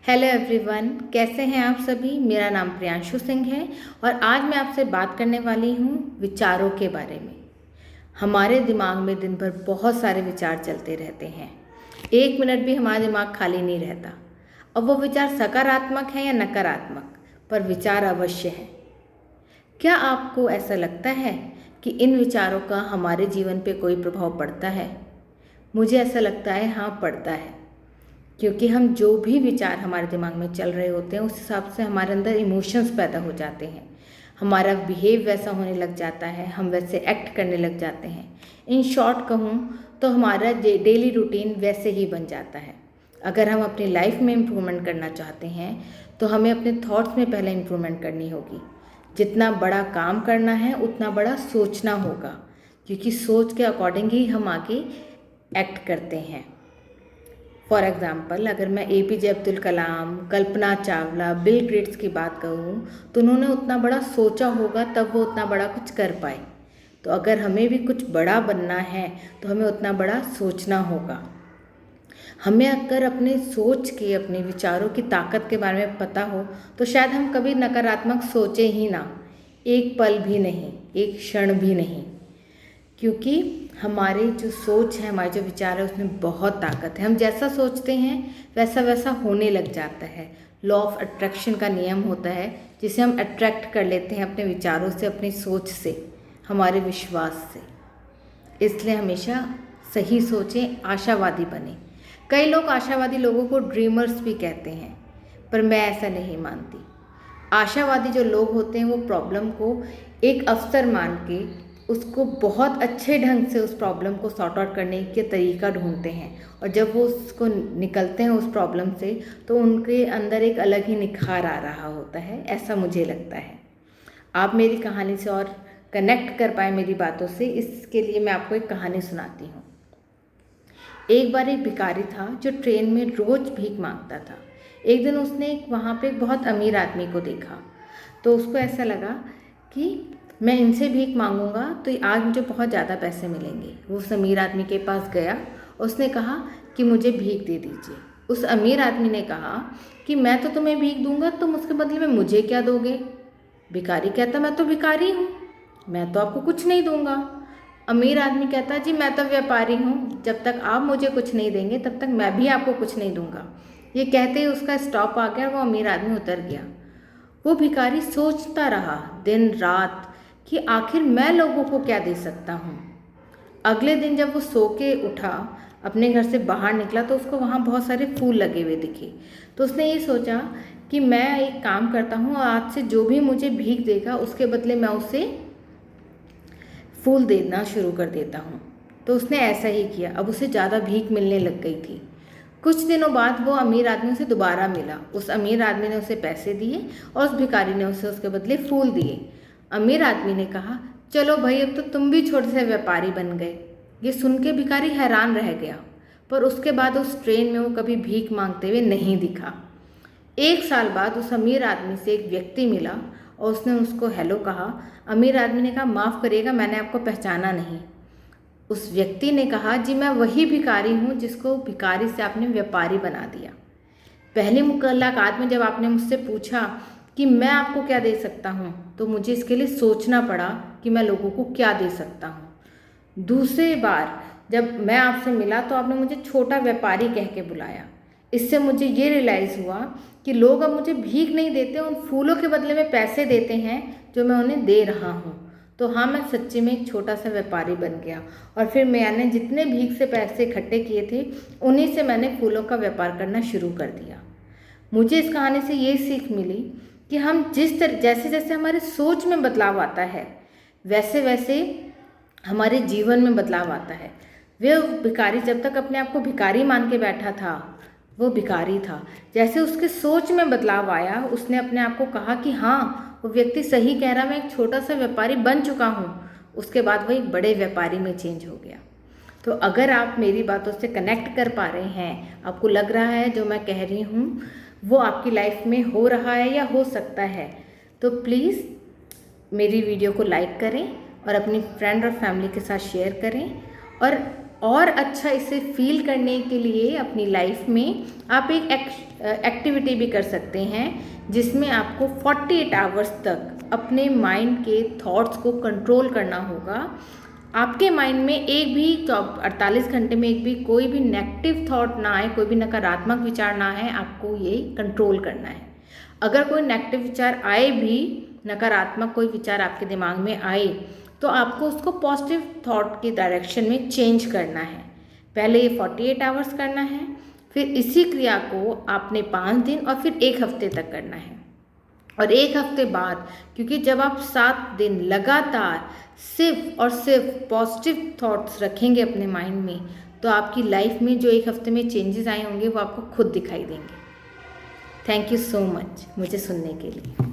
Hello everyone, कैसे हैं आप सभी। मेरा नाम प्रियांशु सिंह है और आज मैं आपसे बात करने वाली हूँ विचारों के बारे में। हमारे दिमाग में दिन भर बहुत सारे विचार चलते रहते हैं। एक मिनट भी हमारा दिमाग खाली नहीं रहता। अब वो विचार सकारात्मक है या नकारात्मक, पर विचार अवश्य है। क्या आपको ऐसा लगता है कि इन विचारों का हमारे जीवन पे कोई प्रभाव पड़ता है? मुझे ऐसा लगता है, हाँ पड़ता है। क्योंकि हम जो भी विचार हमारे दिमाग में चल रहे होते हैं उस हिसाब से हमारे अंदर इमोशंस पैदा हो जाते हैं। हमारा बिहेव वैसा होने लग जाता है, हम वैसे एक्ट करने लग जाते हैं। इन शॉर्ट कहूँ तो हमारा डेली रूटीन वैसे ही बन जाता है। अगर हम अपनी लाइफ में इम्प्रूवमेंट करना चाहते हैं तो हमें अपने थॉट्स में पहले इम्प्रूवमेंट करनी होगी। जितना बड़ा काम करना है उतना बड़ा सोचना होगा, क्योंकि सोच के अकॉर्डिंग ही हम आगे एक्ट करते हैं। फॉर एग्ज़ाम्पल, अगर मैं APJ Abdul Kalam, Kalpana Chawla, Bill Gates की बात करूँ तो उन्होंने उतना बड़ा सोचा होगा तब वो उतना बड़ा कुछ कर पाए। तो अगर हमें भी कुछ बड़ा बनना है तो हमें उतना बड़ा सोचना होगा। हमें अगर अपने सोच के, अपने विचारों की ताकत के बारे में पता हो तो शायद हम कभी नकारात्मक सोचे ही ना, एक पल भी नहीं, एक क्षण भी नहीं। क्योंकि हमारी जो सोच है, हमारे जो विचार है, उसमें बहुत ताकत है। हम जैसा सोचते हैं वैसा वैसा होने लग जाता है। लॉ ऑफ अट्रैक्शन का नियम होता है जिसे हम अट्रैक्ट कर लेते हैं अपने विचारों से, अपनी सोच से, हमारे विश्वास से। इसलिए हमेशा सही सोचें, आशावादी बने। कई लोग आशावादी लोगों को ड्रीमर्स भी कहते हैं, पर मैं ऐसा नहीं मानती। आशावादी जो लोग होते हैं वो प्रॉब्लम को एक अवसर मान के उसको बहुत अच्छे ढंग से उस प्रॉब्लम को सॉर्ट आउट करने के तरीका ढूंढते हैं, और जब वो उसको निकलते हैं उस प्रॉब्लम से तो उनके अंदर एक अलग ही निखार आ रहा होता है, ऐसा मुझे लगता है। आप मेरी कहानी से और कनेक्ट कर पाए मेरी बातों से, इसके लिए मैं आपको एक कहानी सुनाती हूँ। एक बार एक भिखारी था जो ट्रेन में रोज़ भीख मांगता था। एक दिन उसने वहाँ पे एक बहुत अमीर आदमी को देखा, तो उसको ऐसा लगा कि मैं इनसे भीख मांगूंगा तो आज मुझे बहुत ज़्यादा पैसे मिलेंगे। वो उस अमीर आदमी के पास गया, उसने कहा कि मुझे भीख दे दीजिए। उस अमीर आदमी ने कहा कि मैं तो तुम्हें भीख दूंगा, तुम उसके बदले में मुझे क्या दोगे? भिखारी कहता, मैं तो भिखारी हूँ, मैं तो आपको कुछ नहीं दूंगा। अमीर आदमी कहता, जी मैं तो व्यापारी हूँ, जब तक आप मुझे कुछ नहीं देंगे तब तक मैं भी आपको कुछ नहीं दूंगा। ये कहते ही उसका स्टॉप आ गया और वो अमीर आदमी उतर गया। वो भिखारी सोचता रहा दिन रात कि आखिर मैं लोगों को क्या दे सकता हूँ। अगले दिन जब वो सो के उठा, अपने घर से बाहर निकला तो उसको वहाँ बहुत सारे फूल लगे हुए दिखे। तो उसने ये सोचा कि मैं एक काम करता हूँ, आज से जो भी मुझे भीख देगा उसके बदले मैं उसे फूल देना शुरू कर देता हूँ। तो उसने ऐसा ही किया। अब उसे ज़्यादा भीख मिलने लग गई थी। कुछ दिनों बाद वो अमीर आदमी से दोबारा मिला। उस अमीर आदमी ने उसे पैसे दिए और उस भिखारी ने उसे उसके बदले फूल दिए। अमीर आदमी ने कहा, चलो भाई, अब तो तुम भी छोटे से व्यापारी बन गए। ये सुन के भिखारी हैरान रह गया, पर उसके बाद उस ट्रेन में वो कभी भीख मांगते हुए नहीं दिखा। एक साल बाद उस अमीर आदमी से एक व्यक्ति मिला और उसने उसको हेलो कहा। अमीर आदमी ने कहा, माफ़ करिएगा, मैंने आपको पहचाना नहीं। उस व्यक्ति ने कहा, जी मैं वही भिखारी हूँ जिसको भिखारी से आपने व्यापारी बना दिया। पहली मुलाकात में जब आपने मुझसे पूछा कि मैं आपको क्या दे सकता हूँ, तो मुझे इसके लिए सोचना पड़ा कि मैं लोगों को क्या दे सकता हूँ। दूसरी बार जब मैं आपसे मिला तो आपने मुझे छोटा व्यापारी कह के बुलाया। इससे मुझे ये रियलाइज़ हुआ कि लोग अब मुझे भीख नहीं देते, उन फूलों के बदले में पैसे देते हैं जो मैं उन्हें दे रहा हूँ। तो हाँ, मैं सच्ची में एक छोटा सा व्यापारी बन गया, और फिर मैंने जितने भीख से पैसे इकट्ठे किए थे उन्हीं से मैंने फूलों का व्यापार करना शुरू कर दिया। मुझे इस कहानी से ये सीख मिली कि हम जैसे जैसे हमारे सोच में बदलाव आता है वैसे वैसे हमारे जीवन में बदलाव आता है। वे भिखारी जब तक अपने आप को भिखारी मान के बैठा था, वो भिखारी था। जैसे उसके सोच में बदलाव आया, उसने अपने आप को कहा कि हाँ, वो व्यक्ति सही कह रहा, मैं एक छोटा सा व्यापारी बन चुका हूँ। उसके बाद वो एक बड़े व्यापारी में चेंज हो गया। तो अगर आप मेरी बातों से कनेक्ट कर पा रहे हैं, आपको लग रहा है जो मैं कह रही हूँ वो आपकी लाइफ में हो रहा है या हो सकता है, तो प्लीज़ मेरी वीडियो को लाइक करें और अपनी फ्रेंड और फैमिली के साथ शेयर करें। और और अच्छा इसे फील करने के लिए अपनी लाइफ में आप एक एक्टिविटी भी कर सकते हैं, जिसमें आपको 48 आवर्स तक अपने माइंड के थॉट्स को कंट्रोल करना होगा। आपके माइंड में एक भी 48 घंटे में एक भी कोई भी नेगेटिव थॉट ना आए, कोई भी नकारात्मक विचार ना आए, आपको ये कंट्रोल करना है। अगर कोई नेगेटिव विचार आए भी, नकारात्मक कोई विचार आपके दिमाग में आए, तो आपको उसको पॉजिटिव थॉट की डायरेक्शन में चेंज करना है। पहले ये 48 आवर्स करना है, फिर इसी क्रिया को आपने 5 दिन और फिर 1 हफ्ते तक करना है। और 1 हफ्ते बाद, क्योंकि जब आप 7 दिन लगातार सिर्फ और सिर्फ पॉजिटिव थॉट्स रखेंगे अपने माइंड में, तो आपकी लाइफ में जो 1 हफ्ते में चेंजेस आए होंगे वो आपको खुद दिखाई देंगे। थैंक यू सो मच मुझे सुनने के लिए।